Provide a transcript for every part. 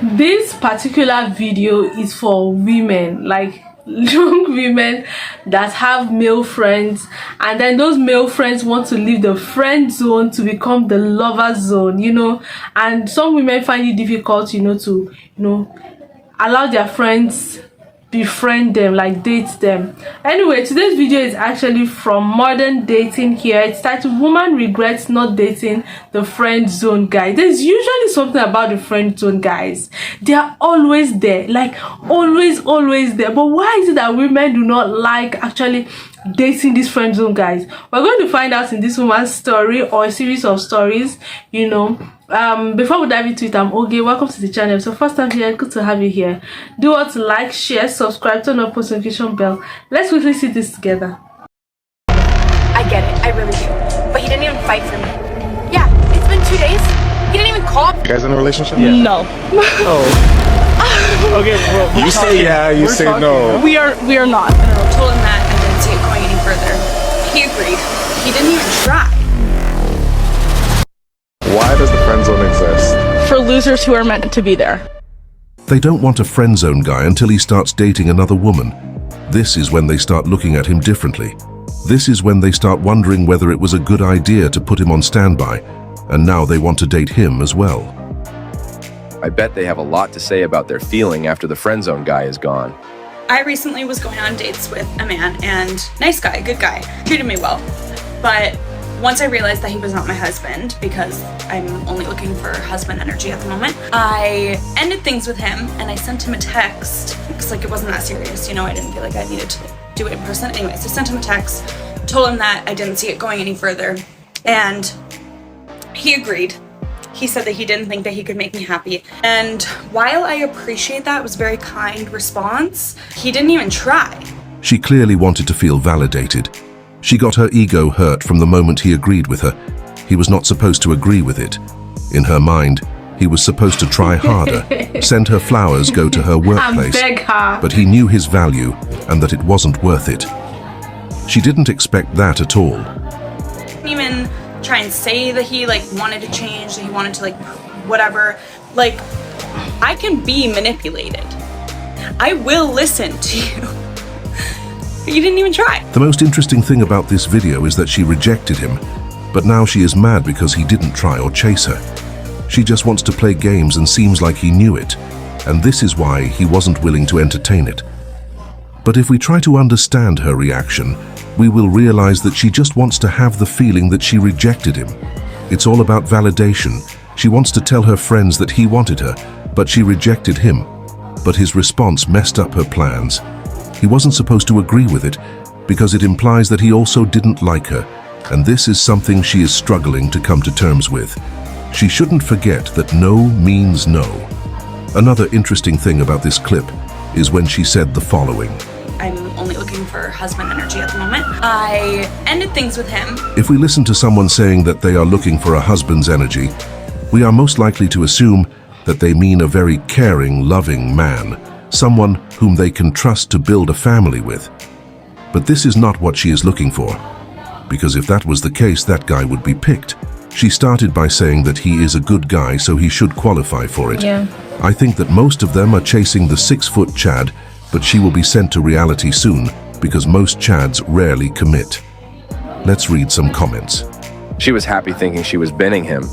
This particular video is for women, like young women that have male friends, and then those male friends want to leave the friend zone to become the lover zone, and some women find it difficult, to allow their friends befriend them, like date them. Anyway, today's video is actually from Modern Dating here. It's titled "Woman Regrets Not Dating the Friend Zone Guy." There's usually something about the friend zone guys. They are always there, like always there. But why is it that women do not like actually dating these friend zone guys? We're going to find out in this woman's story, or a series of stories. Before we dive into it, I'm Oge. Welcome to the channel. So first time here, good to have you here. Do what to like, share, subscribe, turn on post notification bell. Let's quickly see this together. I get it, I really do. But he didn't even fight for me. Yeah, it's been 2 days. He didn't even call me. You guys in a relationship? Yeah. No. Oh. Okay, well, You say yeah, you say no. We are not. I told him that I didn't see it going any further. He agreed. He didn't even try. Why does the friend zone exist? For losers who are meant to be there. They don't want a friend zone guy until he starts dating another woman. This is when they start looking at him differently. This is when they start wondering whether it was a good idea to put him on standby, and now they want to date him as well. I bet they have a lot to say about their feeling after the friend zone guy is gone. I recently was going on dates with a man, and nice guy, good guy, treated me well. But once I realized that he was not my husband, because I'm only looking for husband energy at the moment, I ended things with him, and I sent him a text, because it wasn't that serious, I didn't feel like I needed to do it in person. Anyways, I sent him a text, told him that I didn't see it going any further, and he agreed. He said that he didn't think that he could make me happy. And while I appreciate that, it was a very kind response, he didn't even try. She clearly wanted to feel validated. She got her ego hurt from the moment he agreed with her. He was not supposed to agree with it. In her mind, he was supposed to try harder, send her flowers, go to her workplace. Beg her. But he knew his value and that it wasn't worth it. She didn't expect that at all. Didn't even try and say that he wanted to change, that he wanted to whatever. I can be manipulated. I will listen to you. You didn't even try. The most interesting thing about this video is that she rejected him, but now she is mad because he didn't try or chase her. She just wants to play games and seems like he knew it, and this is why he wasn't willing to entertain it. But if we try to understand her reaction, we will realize that she just wants to have the feeling that she rejected him. It's all about validation. She wants to tell her friends that he wanted her, but she rejected him. But his response messed up her plans. He wasn't supposed to agree with it because it implies that he also didn't like her, and this is something she is struggling to come to terms with. She shouldn't forget that no means no. Another interesting thing about this clip is when she said the following. I'm only looking for husband energy at the moment. I ended things with him. If we listen to someone saying that they are looking for a husband's energy, we are most likely to assume that they mean a very caring, loving man, someone whom they can trust to build a family with. But this is not what she is looking for, because if that was the case, that guy would be picked. She started by saying that he is a good guy, so he should qualify for it. Yeah. I think that most of them are chasing the 6-foot Chad, but she will be sent to reality soon, because most Chads rarely commit. Let's read some comments. She was happy thinking she was binning him,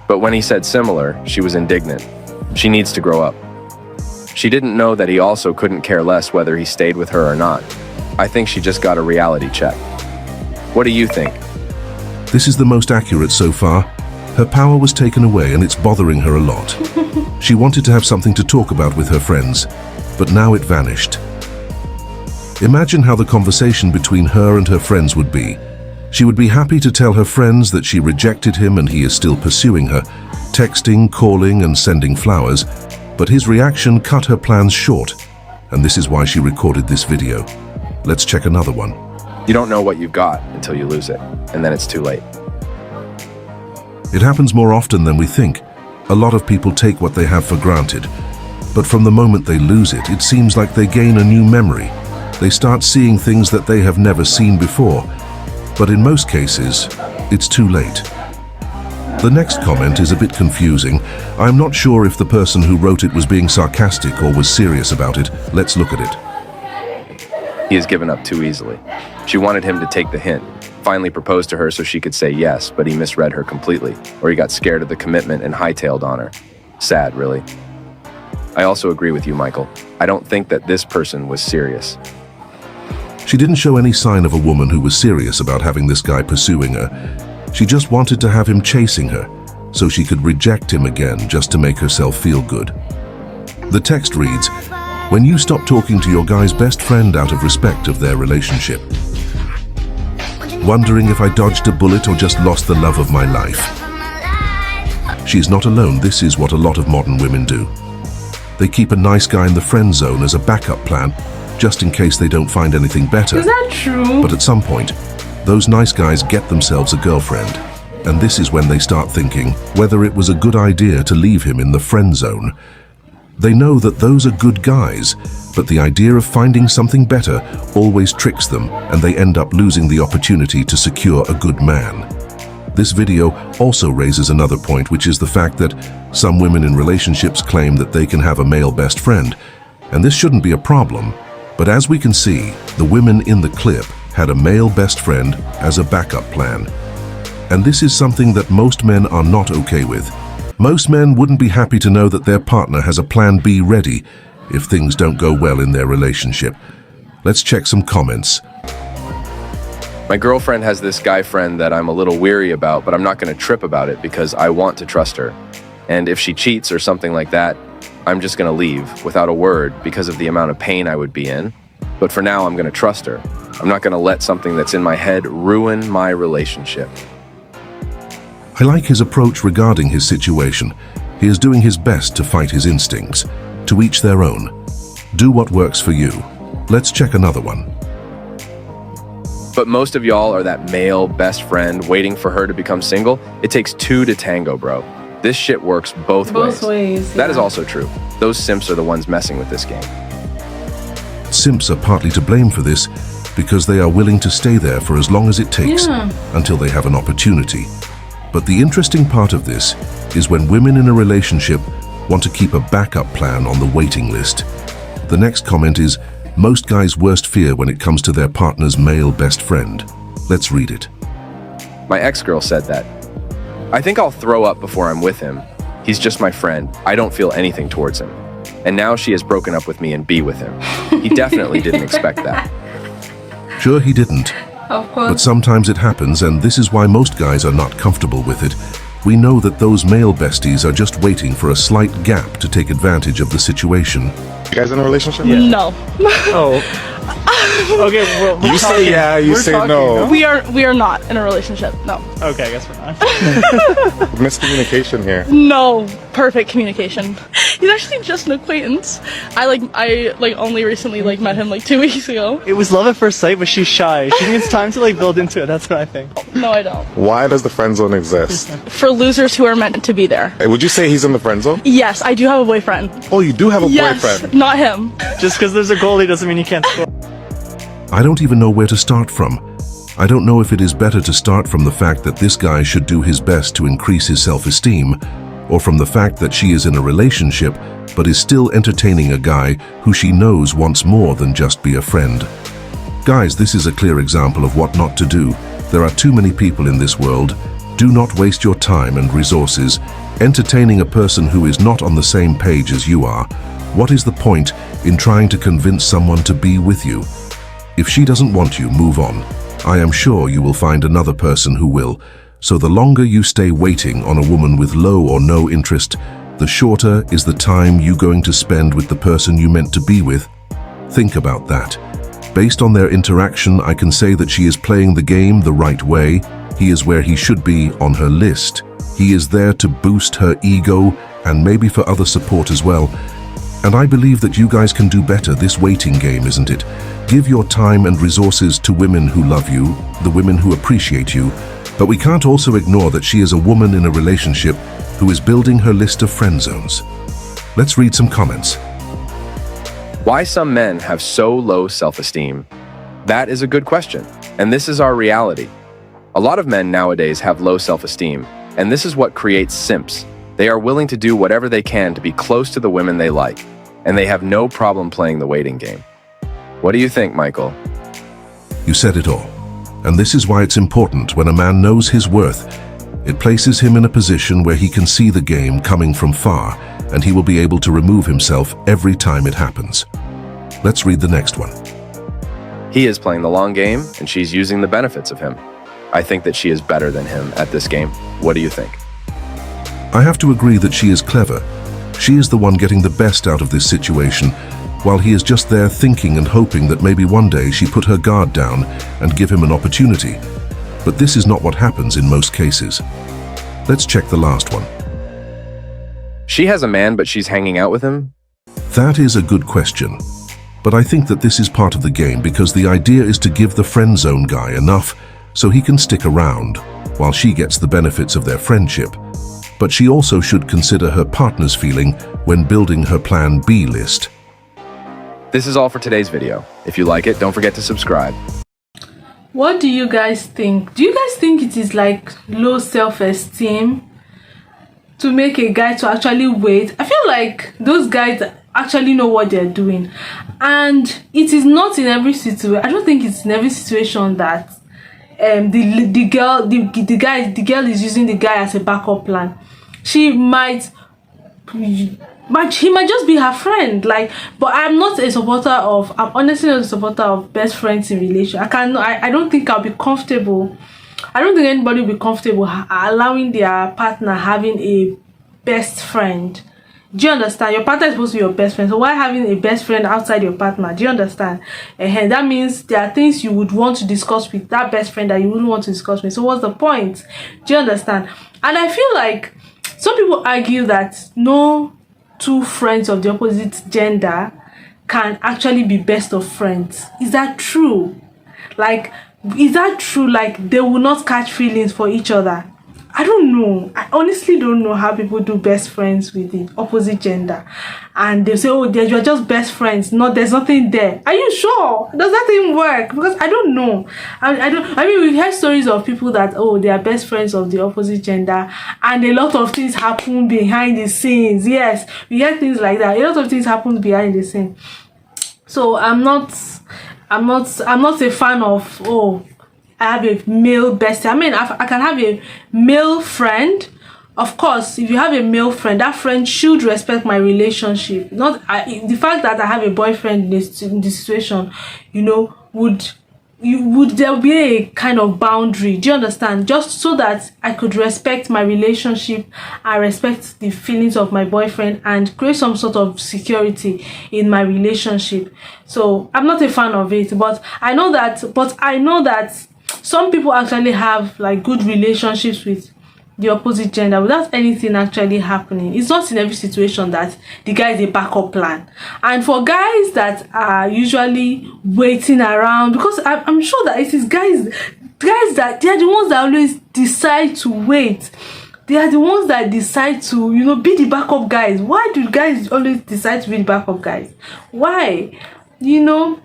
but when he said similar, she was indignant. She needs to grow up. She didn't know that he also couldn't care less whether he stayed with her or not. I think she just got a reality check. What do you think? This is the most accurate so far. Her power was taken away and it's bothering her a lot. She wanted to have something to talk about with her friends, but now it vanished. Imagine how the conversation between her and her friends would be. She would be happy to tell her friends that she rejected him and he is still pursuing her, texting, calling, and sending flowers, but his reaction cut her plans short, and this is why she recorded this video. Let's check another one. You don't know what you've got until you lose it, and then it's too late. It happens more often than we think. A lot of people take what they have for granted, but from the moment they lose it, it seems like they gain a new memory. They start seeing things that they have never seen before, but in most cases, it's too late. The next comment is a bit confusing. I'm not sure if the person who wrote it was being sarcastic or was serious about it. Let's look at it. He has given up too easily. She wanted him to take the hint, finally proposed to her so she could say yes, but he misread her completely, or he got scared of the commitment and hightailed on her. Sad, really. I also agree with you, Michael. I don't think that this person was serious. She didn't show any sign of a woman who was serious about having this guy pursuing her. She just wanted to have him chasing her, so she could reject him again just to make herself feel good. The text reads, "When you stop talking to your guy's best friend out of respect of their relationship. Wondering if I dodged a bullet or just lost the love of my life." She's not alone. This is what a lot of modern women do. They keep a nice guy in the friend zone as a backup plan, just in case they don't find anything better. Is that true? But at some point, those nice guys get themselves a girlfriend, and this is when they start thinking whether it was a good idea to leave him in the friend zone. They know that those are good guys, but the idea of finding something better always tricks them, and they end up losing the opportunity to secure a good man. This video also raises another point, which is the fact that some women in relationships claim that they can have a male best friend, and this shouldn't be a problem. But as we can see, the women in the clip had a male best friend as a backup plan. And this is something that most men are not okay with. Most men wouldn't be happy to know that their partner has a plan B ready if things don't go well in their relationship. Let's check some comments. My girlfriend has this guy friend that I'm a little weary about, but I'm not going to trip about it because I want to trust her. And if she cheats or something like that, I'm just going to leave without a word because of the amount of pain I would be in. But for now, I'm going to trust her. I'm not going to let something that's in my head ruin my relationship. I like his approach regarding his situation. He is doing his best to fight his instincts. To each their own. Do what works for you. Let's check another one. But most of y'all are that male best friend waiting for her to become single. It takes two to tango, bro. This shit works both ways. That is also true. Those simps are the ones messing with this game. Simps are partly to blame for this because they are willing to stay there for as long as it takes until they have an opportunity. But the interesting part of this is when women in a relationship want to keep a backup plan on the waiting list. The next comment is, most guys' worst fear when it comes to their partner's male best friend. Let's read it. My ex-girl said that. I think I'll throw up before I'm with him. He's just my friend. I don't feel anything towards him. And now she has broken up with me and be with him. He definitely didn't expect that. Sure, he didn't. Of course. But sometimes it happens, and this is why most guys are not comfortable with it. We know that those male besties are just waiting for a slight gap to take advantage of the situation. You guys in a relationship? Yeah. No. Oh. Okay, well, You say yeah, you say no. We are not in a relationship. No. Okay, I guess we're not. Miscommunication here. No. Perfect communication. He's actually just an acquaintance. I only recently met him 2 weeks ago. It was love at first sight, but she's shy. She needs time to build into it. That's what I think. No, I don't. Why does the friend zone exist? For losers who are meant to be there. Hey, would you say he's in the friend zone? Yes, I do have a boyfriend. Oh, you do have a Yes, boyfriend. not him. Just because there's a goalie doesn't mean you can't score. I don't even know where to start from. I don't know if it is better to start from the fact that this guy should do his best to increase his self-esteem, or from the fact that she is in a relationship but is still entertaining a guy who she knows wants more than just be a friend. Guys, this is a clear example of what not to do. There are too many people in this world. Do not waste your time and resources entertaining a person who is not on the same page as you are. What is the point in trying to convince someone to be with you? If she doesn't want you, move on. I am sure you will find another person who will. So the longer you stay waiting on a woman with low or no interest, the shorter is the time you're going to spend with the person you meant to be with. Think about that. Based on their interaction, I can say that she is playing the game the right way. He is where he should be on her list. He is there to boost her ego and maybe for other support as well. And I believe that you guys can do better this waiting game, isn't it? Give your time and resources to women who love you, the women who appreciate you. But we can't also ignore that she is a woman in a relationship who is building her list of friend zones. Let's read some comments. Why some men have so low self-esteem? That is a good question, and this is our reality. A lot of men nowadays have low self-esteem, And this is what creates simps. They are willing to do whatever they can to be close to the women they like, and they have no problem playing the waiting game. What do you think, Michael? You said it all. And this is why it's important when a man knows his worth. It places him in a position where he can see the game coming from far, and he will be able to remove himself every time it happens. Let's read the next one. He is playing the long game, and she's using the benefits of him. I think that she is better than him at this game. What do you think? I have to agree that she is clever. She is the one getting the best out of this situation, while he is just there thinking and hoping that maybe one day she put her guard down and give him an opportunity. But this is not what happens in most cases. Let's check the last one. She has a man, but she's hanging out with him? That is a good question. But I think that this is part of the game because the idea is to give the friend zone guy enough so he can stick around while she gets the benefits of their friendship. But she also should consider her partner's feeling when building her plan B list. This is all for today's video. If you like it, don't forget to subscribe. What do you guys think? Do you guys think it is like low self-esteem to make a guy to actually wait? I feel like those guys actually know what they're doing, and it is not in every situation. I don't think it's in every situation that the girl is using the guy as a backup plan. He might just be her friend, like. But I'm honestly not a supporter of best friends in relation. I don't think I'll be comfortable. I don't think anybody will be comfortable allowing their partner having a best friend. Do you understand? Your partner is supposed to be your best friend, so why having a best friend outside your partner? Do you understand? That means there are things you would want to discuss with that best friend that you wouldn't want to discuss with. So what's the point? Do you understand? And I feel like some people argue that no two friends of the opposite gender can actually be best of friends. Is that true? Like, is that true? Like, they will not catch feelings for each other? I don't know. I honestly don't know how people do best friends with the opposite gender, and they say, "Oh, you're just best friends." No, there's nothing there. Are you sure? Does that thing work? Because I don't know. I mean, we've heard stories of people that, oh, they are best friends of the opposite gender, and a lot of things happen behind the scenes. Yes, we hear things like that. A lot of things happen behind the scenes. So I'm not a fan of, oh, I have a male bestie. I mean, I can have a male friend. Of course, if you have a male friend, that friend should respect my relationship. Not the fact that I have a boyfriend in this situation, you know, would there be a kind of boundary? Do you understand? Just so that I could respect my relationship, I respect the feelings of my boyfriend, and create some sort of security in my relationship. So I'm not a fan of it, but I know that some people actually have like good relationships with the opposite gender without anything actually happening. It's not in every situation that the guy is a backup plan. And for guys that are usually waiting around, because I'm sure that it is guys that they are the ones that always decide to wait. They are the ones that decide to, you know, be the backup guys. Why do guys always decide to be the backup guys? Why? You know?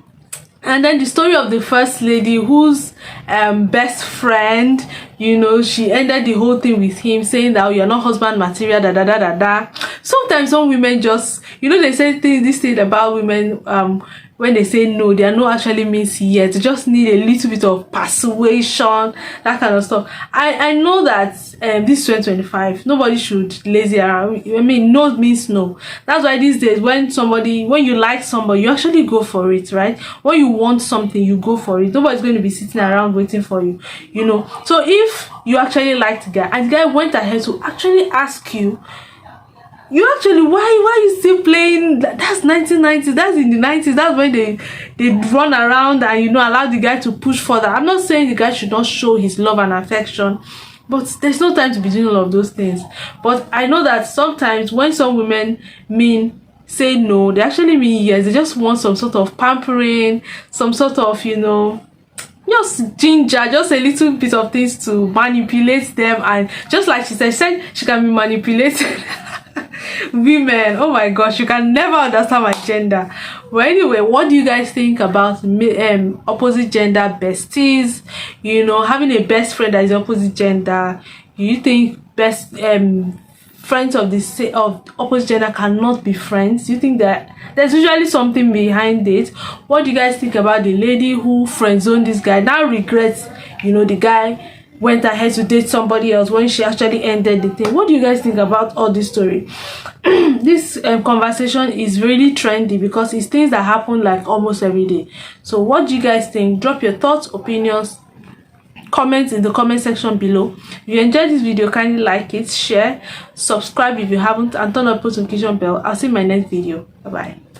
And then the story of the first lady whose best friend, you know, she ended the whole thing with him saying that, oh, you're not husband material, da da da da da. Sometimes some women just, you know, they say this thing about women, when they say no, they are not actually means yes. They just need a little bit of persuasion, that kind of stuff. I know that this 2025, nobody should lazy around. I mean, no means no. That's why these days, when you like somebody, you actually go for it, right? When you want something, you go for it. Nobody's going to be sitting around waiting for you, you know. So if you actually liked the guy, and the guy went ahead to actually ask you, why you still playing? That's 1990s. That's in the 90s. That's when they run around and, you know, allow the guy to push further. I'm not saying the guy should not show his love and affection, but there's no time to be doing all of those things. But I know that sometimes when some women say no, they actually mean yes. They just want some sort of pampering, some sort of, you know, just ginger, just a little bit of things to manipulate them. And just like she said she can be manipulated. Women, oh my gosh, you can never understand my gender. Well, anyway, what do you guys think about opposite gender besties? You know, having a best friend that is opposite gender. Do you think best friends of of opposite gender cannot be friends? Do you think that there's usually something behind it? What do you guys think about the lady who friend zoned this guy, now regrets, you know, the guy went ahead to date somebody else when she actually ended the thing? What do you guys think about all this story? This conversation is really trendy because it's things that happen like almost every day. So what do you guys think? Drop your thoughts, opinions, comments in the comment section below. If you enjoyed this video, kindly like it, share, subscribe if you haven't, and turn on post notification bell. I'll see you in my next video. Bye bye.